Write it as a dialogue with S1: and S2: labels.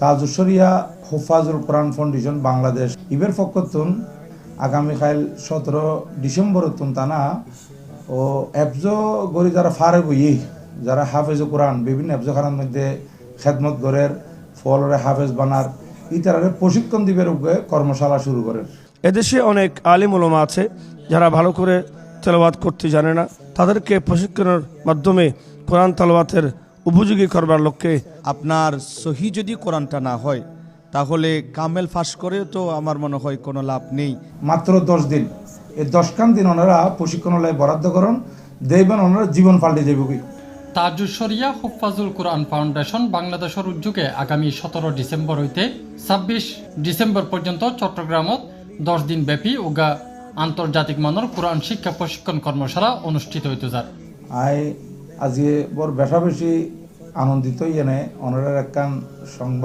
S1: তাজুশরিয়া হুফাজুল কোরআন foundation Bangladesh ইবের পক্ষতুন আগামীকাল 17 December তানা ও এফজো গড়ি যারা ফারে বই যারা হাফেজ কোরআন বিভিন্ন এফজো খানার মধ্যে খেদমত গড়ের ফলরে হাফেজ বানার ইতারে প্রশিক্ষণ দিবের উপরে কর্মশালা শুরু করেন।
S2: এদেশে অনেক আলিম ওলামা আছে যারা ভালো করে তেলাওয়াত করতে জানে না, তাদেরকে প্রশিক্ষণের মাধ্যমে কোরআন তেলাওয়াতের উপযোগী করবার লক্ষ্যে
S3: আপনার সহি যদি কোরআনটা না হয় তাহলে কামেল ফাঁস করে তো আমার মনে হয় কোনো লাভ নেই।
S1: মাত্র 10 দিন, এই 10 দিন ওনারা প্রশিক্ষণালয় বরাদ্দ করেন, দেখবেন ওনারা জীবন পাল্টে যাবে।
S4: তাজুশরিয়া হুফাজুল কোরআন ফাউন্ডেশন বাংলাদেশের উদ্যোগে আগামী 17 ডিসেম্বর হইতে 26 ডিসেম্বর পর্যন্ত চট্টগ্রামত 10 দিন ব্যাপী উগা আন্তর্জাতিক মানের কোরআন শিক্ষা প্রশিক্ষণ কর্মশালা অনুষ্ঠিত হইতে যায়।
S1: আজকে বড় বেশি আনন্দিত ইয়ে ওনারা একখান সংবাদ